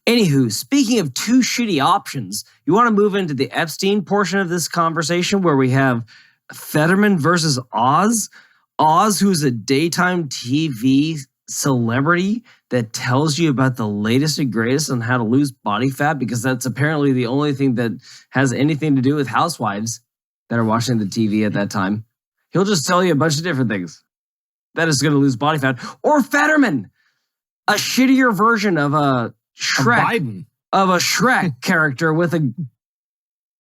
Anywho, speaking of two shitty options, you want to move into the Epstein portion of this conversation where we have Fetterman versus Oz. Oz, who's a daytime TV celebrity that tells you about the latest and greatest on how to lose body fat, because that's apparently the only thing that has anything to do with housewives that are watching the TV at that time. He'll just tell you a bunch of different things that is going to lose body fat. Or Fetterman, a shittier version of a Shrek, of a Shrek character with a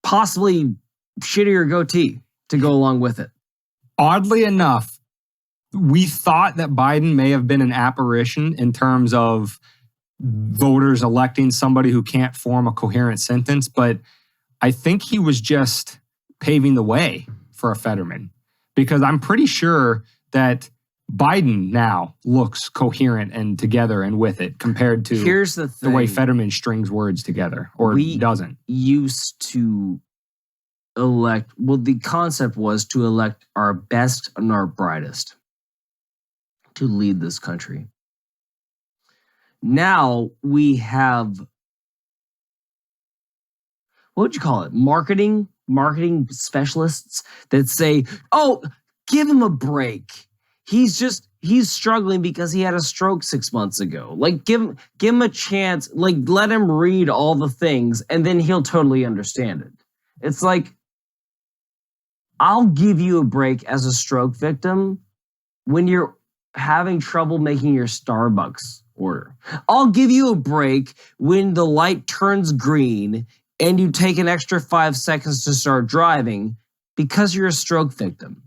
possibly shittier goatee to go along with it. Oddly enough, we thought that Biden may have been an apparition in terms of voters electing somebody who can't form a coherent sentence, but I think he was just paving the way for a Fetterman, because I'm pretty sure that Biden now looks coherent and together and with it compared to Here's the thing. The way Fetterman strings words together, or doesn't. Used to elect, well, the concept was to elect our best and our brightest to lead this country. Now we have, what would you call it? Marketing specialists that say, oh, give him a break. He's struggling because he had a stroke 6 months ago. Like, give him a chance. Like, let him read all the things and then he'll totally understand it. It's like, I'll give you a break as a stroke victim when you're having trouble making your Starbucks order. I'll give you a break when the light turns green and you take an extra 5 seconds to start driving because you're a stroke victim.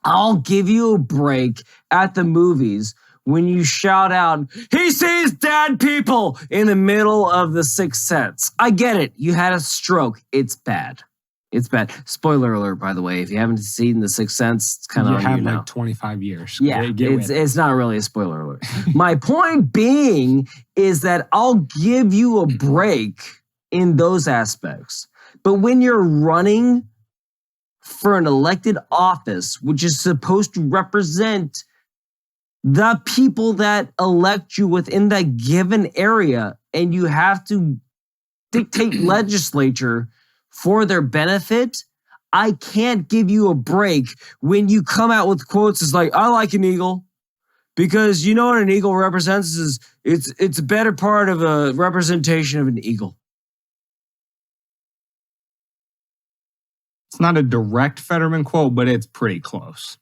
I'll give you a break at the movies when you shout out, "He sees dead people," in the middle of The Sixth Sense. I get it. You had a stroke. It's bad. It's bad. Spoiler alert, by the way. If you haven't seen The Sixth Sense, it's kind of on you now. You have like 25 years. Yeah, it's not really a spoiler alert. My point being is that I'll give you a break in those aspects. But when you're running for an elected office, which is supposed to represent the people that elect you within that given area, and you have to dictate legislature for their benefit, I can't give you a break when you come out with quotes as like, "I like an eagle," because you know what an eagle represents is it's a better part of a representation of an eagle. It's not a direct Fetterman quote, but it's pretty close.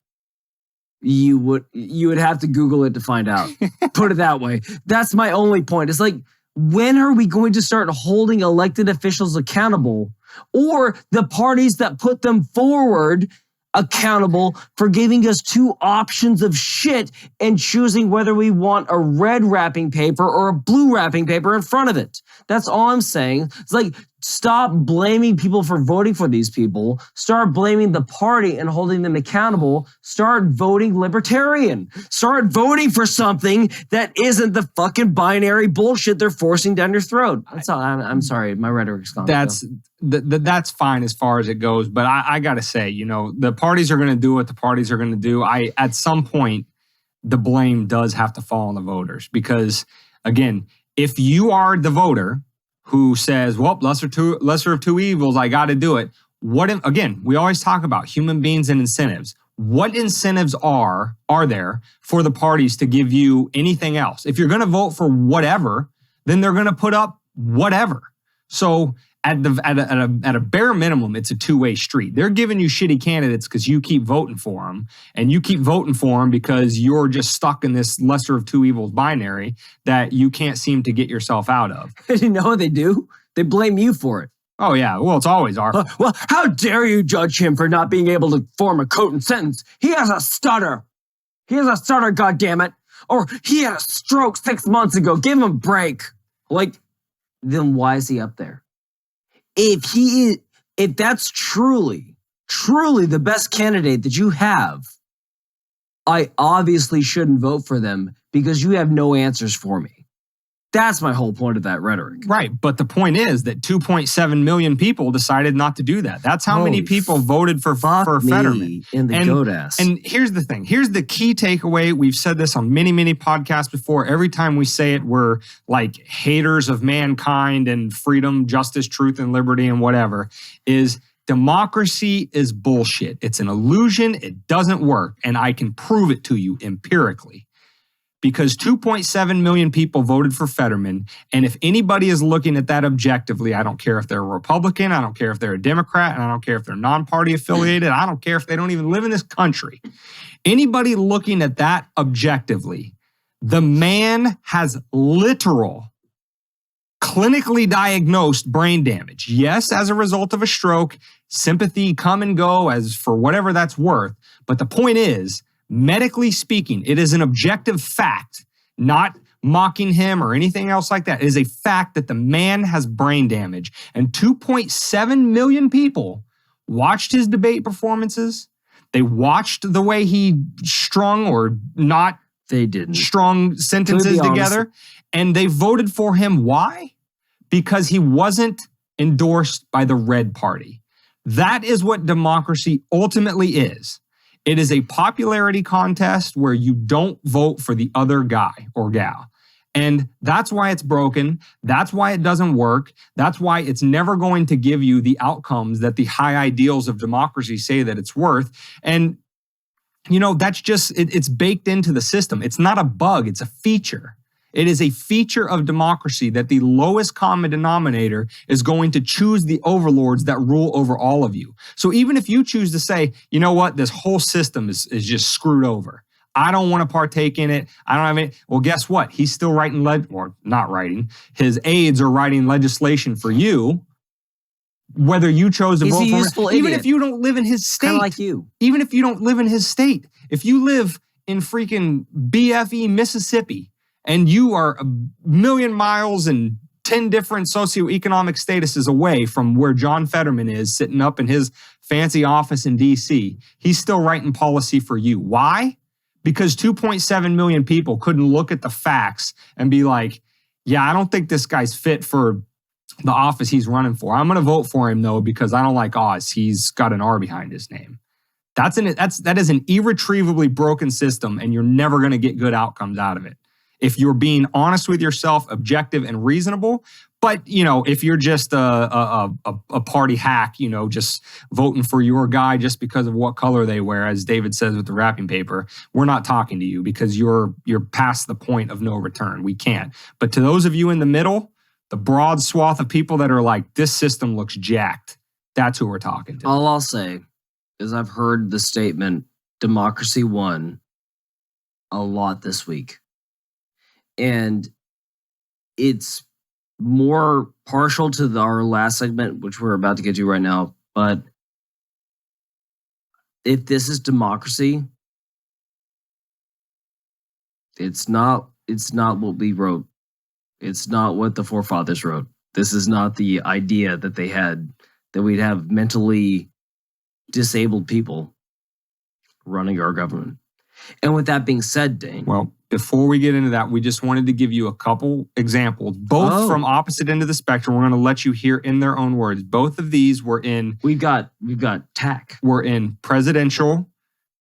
You would have to Google it to find out. Put it that way. That's my only point. It's like, when are we going to start holding elected officials accountable, or the parties that put them forward accountable for giving us two options of shit and choosing whether we want a red wrapping paper or a blue wrapping paper in front of it? That's all I'm saying. It's like, stop blaming people for voting for these people. Start blaming the party and holding them accountable. Start voting libertarian. Start voting for something that isn't the fucking binary bullshit they're forcing down your throat. That's all. I'm sorry. My rhetoric's gone. That's fine as far as it goes. But I got to say, the parties are going to do what the parties are going to do. At some point, the blame does have to fall on the voters. Because, again, if you are the voter who says, well, lesser of two evils, I got to do it. Again, we always talk about human beings and incentives. What incentives are there for the parties to give you anything else? If you're going to vote for whatever, then they're going to put up whatever. So at a bare minimum, it's a two-way street. They're giving you shitty candidates because you keep voting for them, and you keep voting for them because you're just stuck in this lesser of two evils binary that you can't seem to get yourself out of. You know what they do? They blame you for it. Oh, yeah. Well, it's always our fault. Well, how dare you judge him for not being able to form a coherent sentence? He has a stutter. He has a stutter, goddammit. Or he had a stroke 6 months ago. Give him a break. Like, then why is he up there? If that's truly the best candidate that you have, I obviously shouldn't vote for them because you have no answers for me. That's my whole point of that rhetoric. Right. But the point is that 2.7 million people decided not to do that. That's how many people voted for Fetterman. In the goat ass. And here's the thing. Here's the key takeaway. We've said this on many, many podcasts before. Every time we say it, we're like haters of mankind and freedom, justice, truth, and liberty and whatever, is democracy is bullshit. It's an illusion. It doesn't work. And I can prove it to you empirically. Because 2.7 million people voted for Fetterman. And if anybody is looking at that objectively, I don't care if they're a Republican, I don't care if they're a Democrat, and I don't care if they're non-party affiliated, I don't care if they don't even live in this country. Anybody looking at that objectively, the man has literal, clinically diagnosed brain damage. Yes, as a result of a stroke, sympathy come and go as for whatever that's worth. But the point is, medically speaking, it is an objective fact, not mocking him or anything else like that. It is a fact that the man has brain damage. And 2.7 million people watched his debate performances. They watched the way he strung or not strung sentences together. And they voted for him. Why? Because he wasn't endorsed by the Red Party. That is what democracy ultimately is. It is a popularity contest where you don't vote for the other guy or gal. And that's why it's broken. That's why it doesn't work. That's why it's never going to give you the outcomes that the high ideals of democracy say that it's worth. And, you know, that's just, it's baked into the system. It's not a bug, it's a feature. It is a feature of democracy that the lowest common denominator is going to choose the overlords that rule over all of you. So even if you choose to say, you know what, this whole system is just screwed over. I don't want to partake in it. I don't have any. Well, guess what? He's still writing, or not writing. His aides are writing legislation for you, whether you chose to vote for him. Even if you don't live in his state. Kind of like you. Even if you don't live in his state. If you live in freaking BFE, Mississippi, and you are a million miles and 10 different socioeconomic statuses away from where John Fetterman is sitting up in his fancy office in DC, he's still writing policy for you. Why? Because 2.7 million people couldn't look at the facts and be like, yeah, I don't think this guy's fit for the office he's running for. I'm going to vote for him, though, because I don't like Oz. He's got an R behind his name. That is an irretrievably broken system, and you're never going to get good outcomes out of it. If you're being honest with yourself, objective and reasonable, but you know, if you're just a party hack, you know, just voting for your guy just because of what color they wear, as David says with the wrapping paper, we're not talking to you because you're past the point of no return. We can't. But to those of you in the middle, the broad swath of people that are like, this system looks jacked, that's who we're talking to. All I'll say is I've heard the statement, democracy won, a lot this week. And it's more partial to our last segment, which we're about to get to right now. But if this is democracy, it's not what we wrote. It's not what the forefathers wrote. This is not the idea that they had, that we'd have mentally disabled people running our government. And with that being said, Dane. Well, before we get into that, we just wanted to give you a couple examples, both from opposite end of the spectrum. We're going to let you hear in their own words. Both of these were in... We've got TAC. We're in presidential,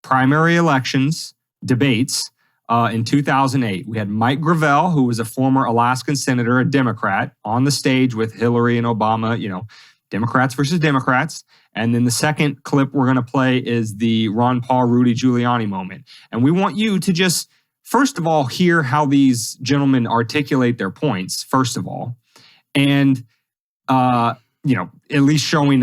primary elections, debates in 2008. We had Mike Gravel, who was a former Alaskan senator, a Democrat, on the stage with Hillary and Obama, you know, Democrats versus Democrats. And then the second clip we're going to play is the Ron Paul, Rudy Giuliani moment. And we want you to just, first of all, hear how these gentlemen articulate their points, first of all. And, you know, at least showing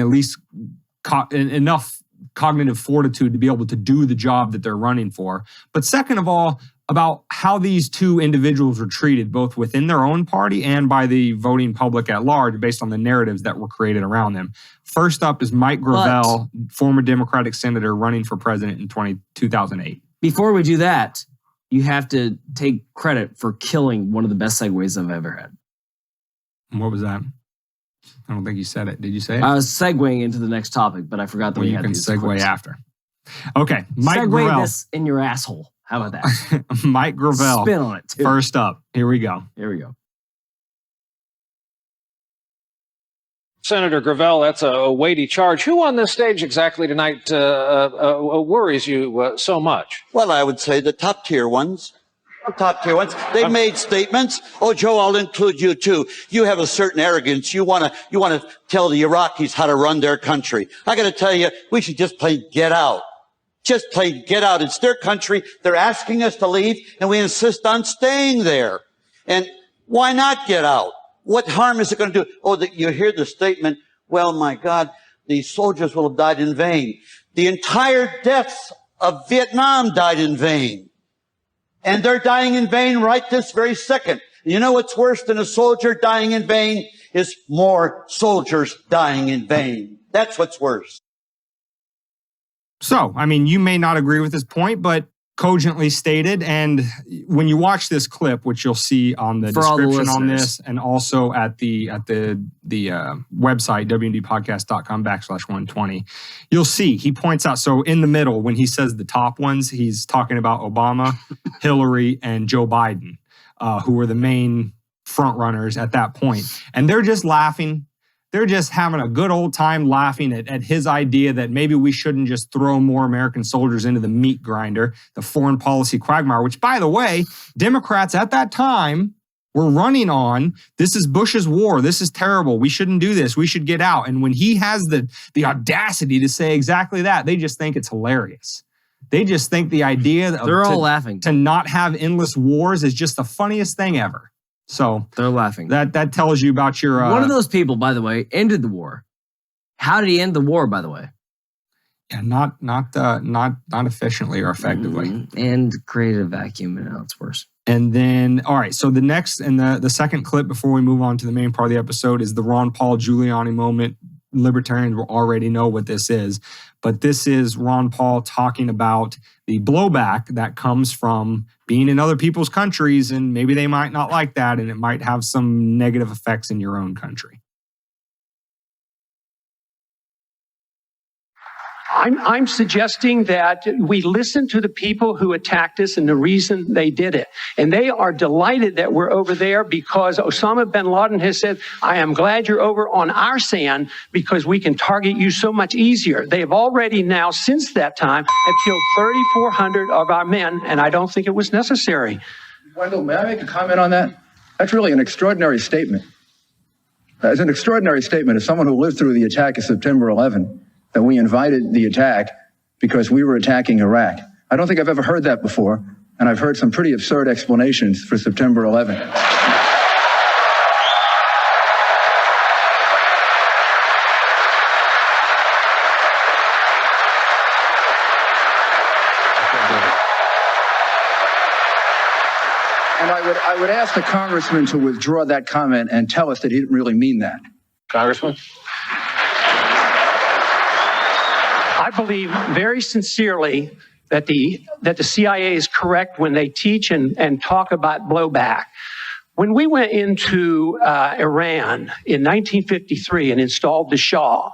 enough cognitive fortitude to be able to do the job that they're running for. But second of all, about how these two individuals were treated, both within their own party and by the voting public at large, based on the narratives that were created around them. First up is Mike Gravel, former Democratic senator running for president in 2008. Before we do that, you have to take credit for killing one of the best segues I've ever had. What was that? I don't think you said it. Did you say it? I was segueing into the next topic, but I forgot that you can segue after. Okay, Mike Gravel. Gravel. This in your asshole. How about that? Mike Gravel. Spin on it, too. First up. Here we go. Here we go. Senator Gravel, that's a weighty charge. Who on this stage exactly tonight worries you so much? Well, I would say the top tier ones. Top tier ones. They made statements. Oh, Joe, I'll include you too. You have a certain arrogance. You want to tell the Iraqis how to run their country. I got to tell you, we should just plain get out. Just plain get out. It's their country. They're asking us to leave, and we insist on staying there. And why not get out? What harm is it going to do? Oh, you hear the statement, well, my God, these soldiers will have died in vain. The entire deaths of Vietnam died in vain. And they're dying in vain right this very second. You know what's worse than a soldier dying in vain? Is more soldiers dying in vain. That's what's worse. So, I mean, you may not agree with this point, but cogently stated. And when you watch this clip, which you'll see on the description on this, and also at the website, wndpodcast.com/120, you'll see he points out. So in the middle, when he says the top ones, he's talking about Obama, Hillary, and Joe Biden, who were the main front runners at that point. And they're just laughing. They're just having a good old time laughing at his idea that maybe we shouldn't just throw more American soldiers into the meat grinder, the foreign policy quagmire, which, by the way, Democrats at that time were running on. This is Bush's war. This is terrible. We shouldn't do this. We should get out. And when he has the audacity to say exactly that, they just think it's hilarious. They just think the idea of they're all laughing to not have endless wars is just the funniest thing ever. So they're laughing. That tells you about your one of those people, by the way, ended the war. How did he end the war, by the way? Yeah, not efficiently or effectively. And created a vacuum, and now it's worse. And then, all right, so the next and the second clip before we move on to the main part of the episode is the Ron Paul Giuliani moment. Libertarians will already know what this is, but this is Ron Paul talking about the blowback that comes from being in other people's countries, and maybe they might not like that, and it might have some negative effects in your own country. I'm suggesting that we listen to the people who attacked us and the reason they did it. And they are delighted that we're over there because Osama bin Laden has said, I am glad you're over on our sand because we can target you so much easier. They have already now, since that time, have killed 3,400 of our men, and I don't think it was necessary. Wendell, may I make a comment on that? That's really an extraordinary statement. It's an extraordinary statement as someone who lived through the attack of September 11. That we invited the attack because we were attacking Iraq. I don't think I've ever heard that before, and I've heard some pretty absurd explanations for September 11. And I would ask the congressman to withdraw that comment and tell us that he didn't really mean that. Congressman? I believe very sincerely that the CIA is correct when they teach and talk about blowback. When we went into Iran in 1953 and installed the Shah,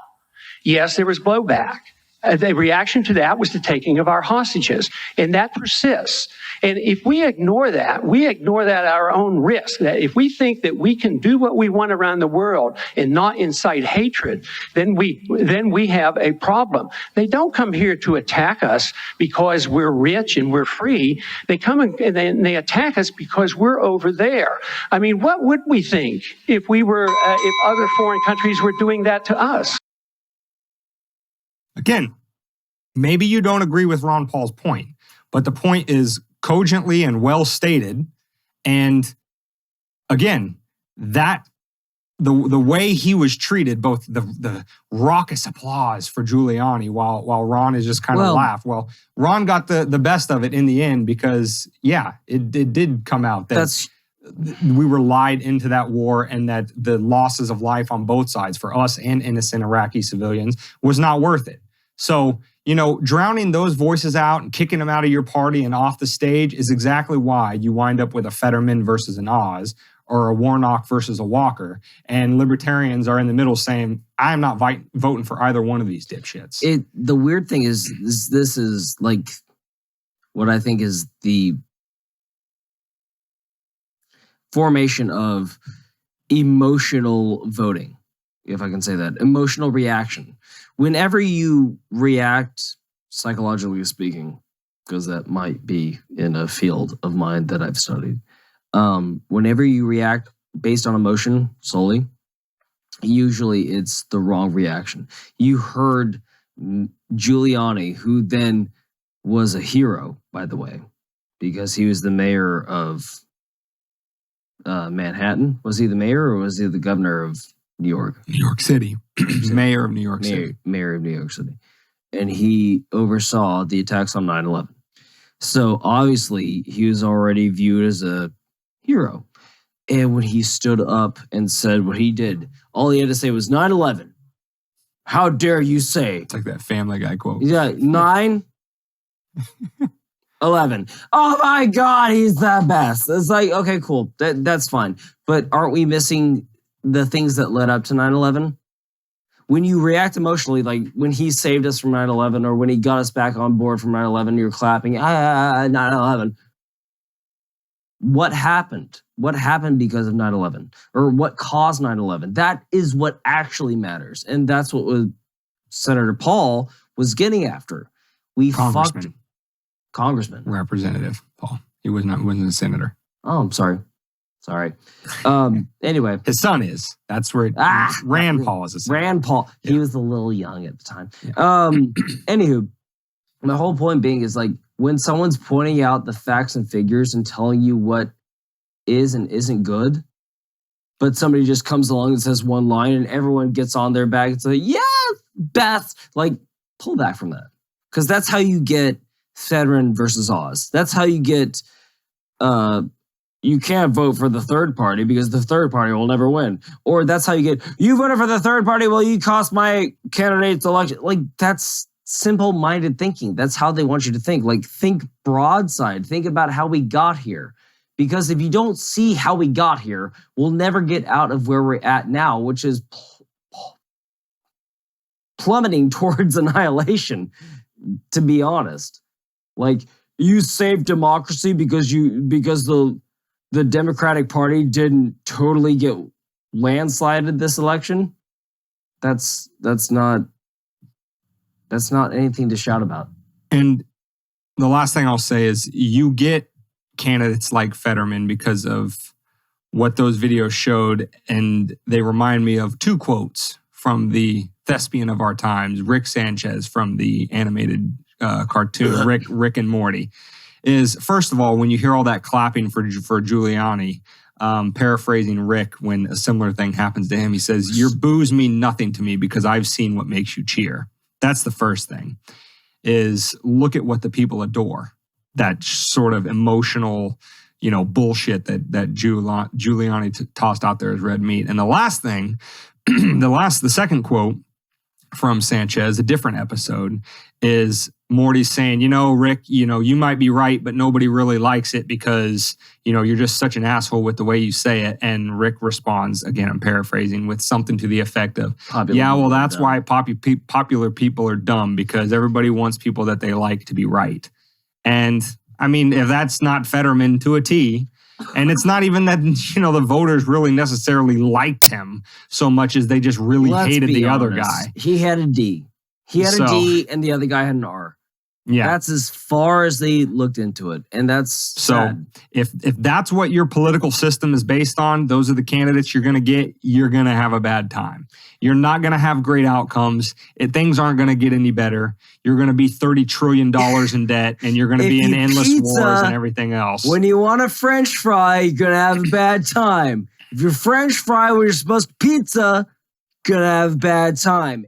yes, there was blowback. The reaction to that was the taking of our hostages, and that persists. And if we ignore that at our own risk. That if we think that we can do what we want around the world and not incite hatred, then we have a problem. They don't come here to attack us because we're rich and we're free. They come and they attack us because we're over there. I mean, what would we think if we were if other foreign countries were doing that to us? Again, maybe you don't agree with Ron Paul's point, but the point is cogently and well stated. And again, that the way he was treated, both the raucous applause for Giuliani while Ron is just kind of laugh. Well, Ron got the best of it in the end because, yeah, it did come out that we were lied into that war and that the losses of life on both sides for us and innocent Iraqi civilians was not worth it. So, drowning those voices out and kicking them out of your party and off the stage is exactly why you wind up with a Fetterman versus an Oz or a Warnock versus a Walker. And libertarians are in the middle saying, I'm not voting for either one of these dipshits. The weird thing is this is like what I think is the formation of emotional voting. if I can say that, emotional reaction. Whenever you react, psychologically speaking, because that might be in a field of mine that I've studied, whenever you react based on emotion solely, usually it's the wrong reaction. You heard Giuliani, who then was a hero, by the way, because he was the mayor of Manhattan. Was he the mayor or was he the governor of New York? New York City. Mayor of New York City. Mayor of New York City. And he oversaw the attacks on 9/11. So obviously he was already viewed as a hero. And when he stood up and said what he did, all he had to say was 9/11. How dare you say? It's like that Family Guy quote. Yeah, 9/11. Oh my God, he's the best. It's like, okay, cool. That's fine. But aren't we missing the things that led up to 9/11? When you react emotionally, like when he saved us from 9/11 or when he got us back on board from 9/11, you're clapping, 9/11. What happened? What happened because of 9/11? Or what caused 9/11? That is what actually matters. And that's what Senator Paul was getting after. We fucked Congressman. Representative Paul. He wasn't a senator. Oh, I'm sorry. Anyway. His son is. That's where Rand Paul is a senator. Rand Paul. Yeah. He was a little young at the time. Yeah. Anywho, my whole point being is like when someone's pointing out the facts and figures and telling you what is and isn't good, but somebody just comes along and says one line and everyone gets on their back and say, yeah, Beth, like pull back from that. Because that's how you get Fetterman versus Oz. That's how you get, you can't vote for the third party because the third party will never win. Or that's how you get, you voted for the third party, well, you cost my candidate's election. Like that's simple-minded thinking. That's how they want you to think. Like think broadside. Think about how we got here. Because if you don't see how we got here, we'll never get out of where we're at now, which is plummeting towards annihilation, to be honest. Like you saved democracy because the Democratic Party didn't totally get landslided this election. That's not anything to shout about. And the last thing I'll say is you get candidates like Fetterman because of what those videos showed, and they remind me of two quotes from the thespian of our times, Rick Sanchez from the animated cartoon Rick and Morty. Is first of all, when you hear all that clapping for Giuliani, paraphrasing Rick, when a similar thing happens to him, he says, "Your boos mean nothing to me because I've seen what makes you cheer." That's the first thing. Is look at what the people adore. That sort of emotional, bullshit that Giuliani tossed out there as red meat. And the last thing, the second quote from Sanchez, a different episode, is Morty's saying, Rick, you might be right, but nobody really likes it because, you're just such an asshole with the way you say it. And Rick responds, again, I'm paraphrasing, with something to the effect of, that's why popular people are dumb, because everybody wants people that they like to be right. And I mean, if that's not Fetterman to a T, and it's not even that, the voters really necessarily liked him so much as they just really hated the other guy. He had a D. He had a D and the other guy had an R. Yeah. That's as far as they looked into it. And that's sad. If that's what your political system is based on, those are the candidates you're going to get, you're going to have a bad time. You're not going to have great outcomes. Things aren't going to get any better. You're going to be $30 trillion in debt, and you're going to be in endless wars and everything else. When you want a French fry, you're going to have a bad time. If you're French fry when you're supposed to pizza, going to have a bad time.